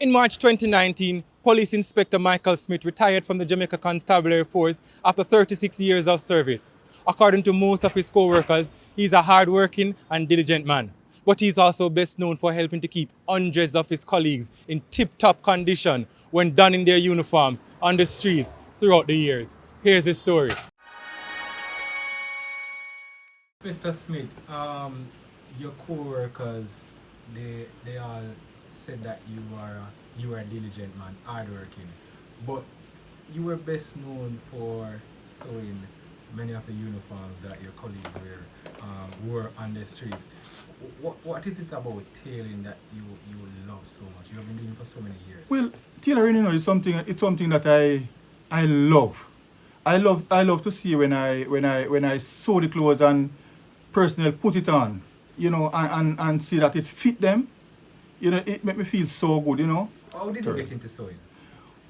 In March 2019, Police Inspector Michael Smith retired from the Jamaica Constabulary Force after 36 years of service. According to most of his co-workers, he's a hard-working and diligent man. But he's also best known for helping to keep hundreds of his colleagues in tip-top condition when donning their uniforms on the streets throughout the years. Here's his story. Mr. Smith, your co-workers, they all said that you are a diligent man, hardworking, but you were best known for sewing many of the uniforms that your colleagues wore on the streets. What is it about tailoring that you love so much? You have been doing it for so many years. Well, tailoring, is something that I love. I love to see when I sew the clothes and personnel put it on, and see that it fit them. It makes me feel so good, How did you get into sewing?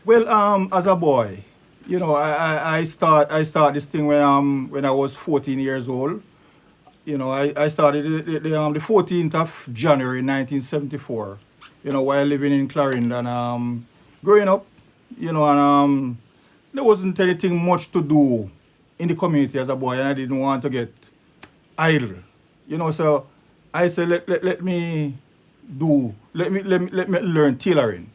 Well, as a boy, I start this thing when I was 14 years old. I started the 14th of January 1974. While living in Clarendon, growing up, and there wasn't anything much to do in the community as a boy, and I didn't want to get idle. So I said, let me learn tailoring.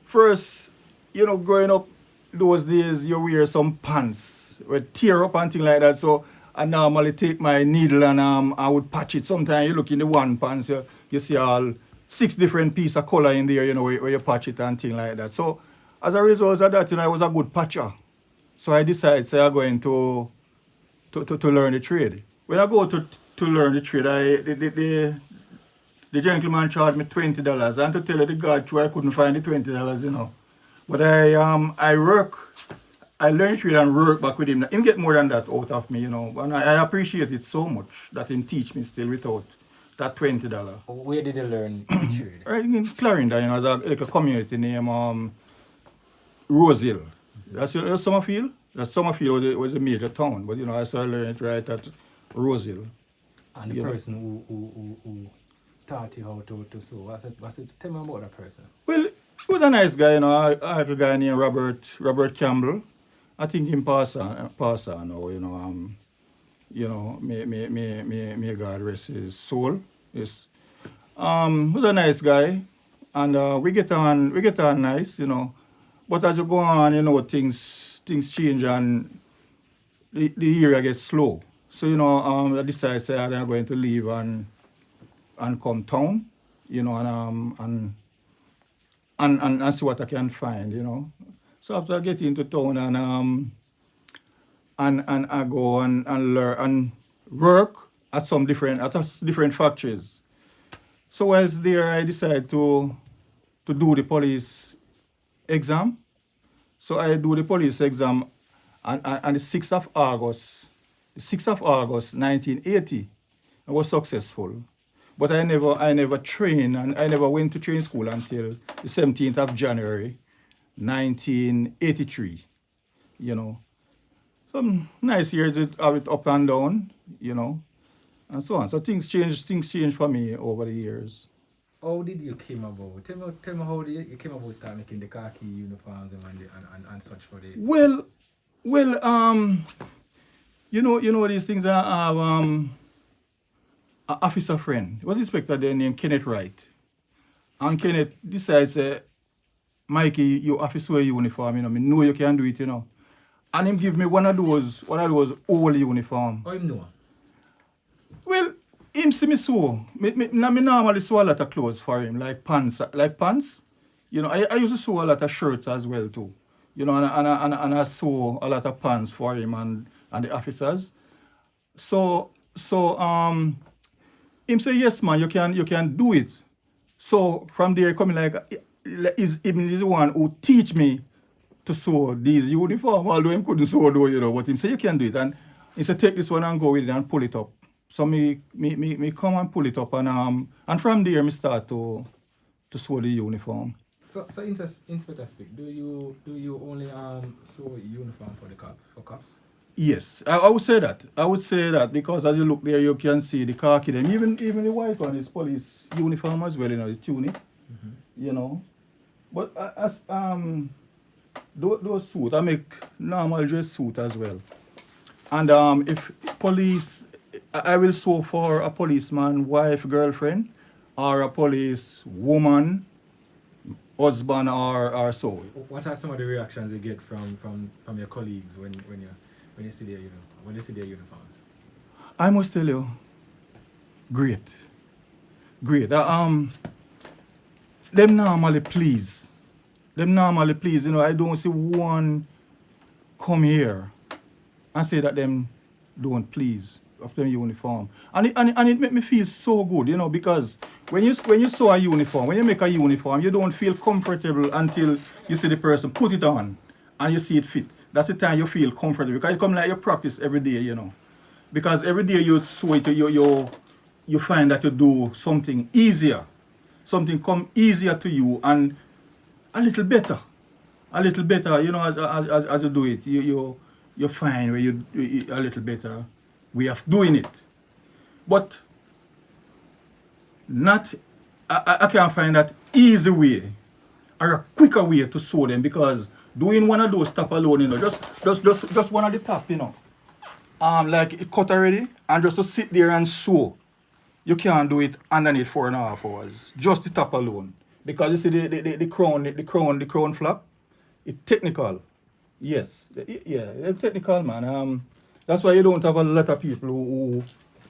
First, growing up those days, you wear some pants with tear up and things like that. So I normally take my needle and I would patch it. Sometimes you look in the one pants, you see all 6 different pieces of color in there, where you patch it and things like that. So as a result of that, I was a good patcher. So I decided, I'm going to learn the trade. When I go to learn the trade, the gentleman charged me $20, and to tell you the God truth, I couldn't find the $20, But I learned trade and work back with him. Him get more than that out of me, and I appreciate it so much that him teach me still without that $20. Where did you learn trade? Right in Clarendon, there's a community named Rosehill. That's Summerfield. That Summerfield was a major town, but I started learning it right at Rosehill. And the person who taught you how to sew, tell me about that person. Well, he was a nice guy, I have a guy named Robert Campbell. I think him pass on now, may God rest his soul. Yes. He was a nice guy, and we get on nice, But as you go on, things change and the area gets slow. So, I decided say I'm going to leave and come town, and see what I can find, So after I get into town and I go and learn and work at different factories. So whilst there, I decided to do the police exam. So I do the police exam on the 6th of August. The 6th of August, 1980, I was successful. But I never trained, and I never went to training school until the 17th of January, 1983, Some nice years of it up and down, and so on. So things changed for me over the years. How did you came about? Tell me how you came about start making the khaki uniforms and such for the... Well, these things. I have an officer friend. He was inspector there named Kenneth Wright. And Kenneth decides, Mikey, you officer uniform, I know you can do it, And him give me one of those old uniform. How him know? Well, him see me sew. Me normally sew a lot of clothes for him, like pants. I used to sew a lot of shirts as well too. And I sew a lot of pants for him and the officers. So him say, yes man, you can do it. So from there coming he's the one who teach me to sew these uniforms, although him couldn't sew though, but him say you can do it. And he said take this one and go with it and pull it up. So me come and pull it up and from there me start to sew the uniform. So Inspector Speak, do you only sew uniform for cops? Yes, I would say that. Because as you look there, you can see the khaki. Then even the white one is police uniform as well, the tunic. you know. But as those suit, I make normal dress suit as well. And if police, I will sew for a policeman, wife, girlfriend, or a police woman, husband, or so. What are some of the reactions you get from your colleagues when you see their uniforms? I must tell you, great, great. Them normally please. Them normally please. You know, I don't see one come here and say that them don't please of them uniform. And it make me feel so good, you know, because when you sew a uniform, when you make a uniform, you don't feel comfortable until you see the person put it on and you see it fit. That's the time you feel comfortable because it come like you practice every day, you know. Because every day you sew it, you find that you do something easier. Something come easier to you and a little better, you know, as you do it, you find where you a little better way of doing it. But not, I can't find that easy way or a quicker way to sew them because doing one of those top alone, you know, just one of the top, you know, like it cut already, and just to sit there and sew, you can't do it underneath 4.5 hours, just the top alone. Because you see the crown flap, it's technical. Yes, yeah, it's technical, man. That's why you don't have a lot of people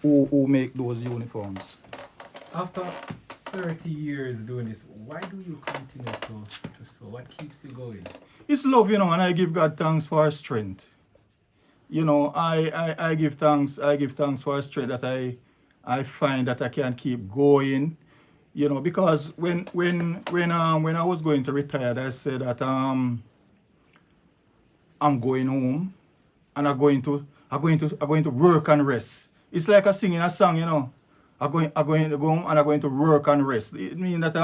who make those uniforms. After 30 years doing this, why do you continue to sew? What keeps you going? It's love, you know, and I give God thanks for strength. You know, I give thanks for strength that I find that I can keep going. You know, because when I was going to retire, I said that I'm going home and I'm going to work and rest. It's like a singing a song, you know. I'm going to go home and I'm going to work and rest. It means that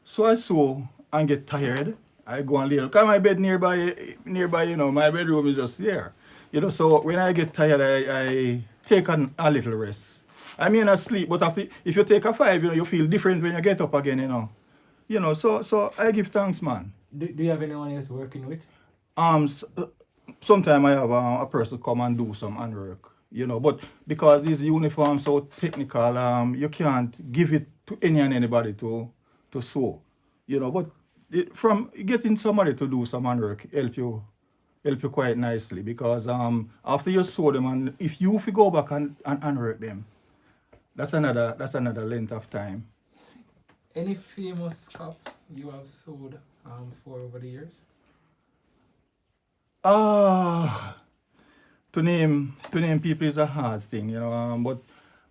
so I sew and get tired. I go and lay down. Because my bed nearby, you know, my bedroom is just there. You know, so when I get tired, I take a little rest. I mean, I sleep, but if you take a 5, you know, you feel different when you get up again, you know. You know, so I give thanks, man. Do you have anyone else working with? Sometimes I have a person come and do some handwork, you know, but because these uniforms so technical, you can't give it to anybody to sew, you know, but from getting somebody to do some handwork help you quite nicely because after you sew them and if you go back and handwork them, that's another length of time. Any famous scarves you have sewed for over the years? To name people is a hard thing, you know. But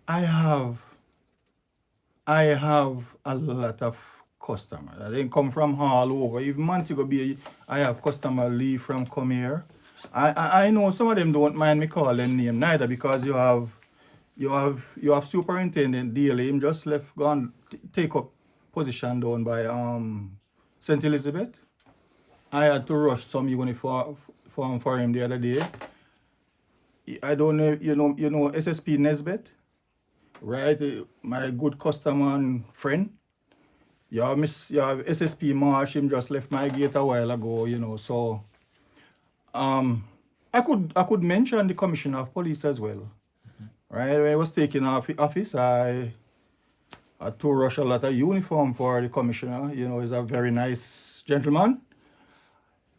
I have a lot of customers. They come from all over. Even Montego Bay, I have customer leave from come here. I know some of them don't mind me call them name neither because you have superintendent daily. Him just left gone take up position down by St. Elizabeth. I had to rush some uniform for him the other day. I don't know, you know SSP Nesbeth, right? My good customer and friend. You have SSP Marsh, him just left my gate a while ago, you know, so I could mention the Commissioner of Police as well. Right, when I was taking office, I had to rush a lot of uniform for the commissioner. You know, he's a very nice gentleman.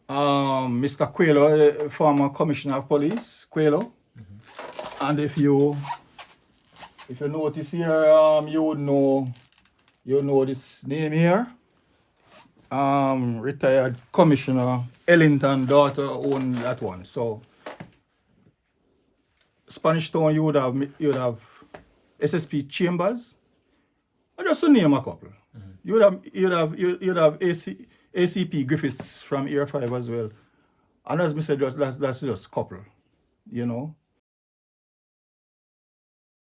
Mr. Quello, former commissioner of police, Quello. And if you notice here, you know this name here. Retired Commissioner Ellington daughter owned that one. So Spanish Town, you would have SSP Chambers. I just to name a couple. You'd have ACP Griffiths from Air 5 as well. And as I said, that's just a couple, you know.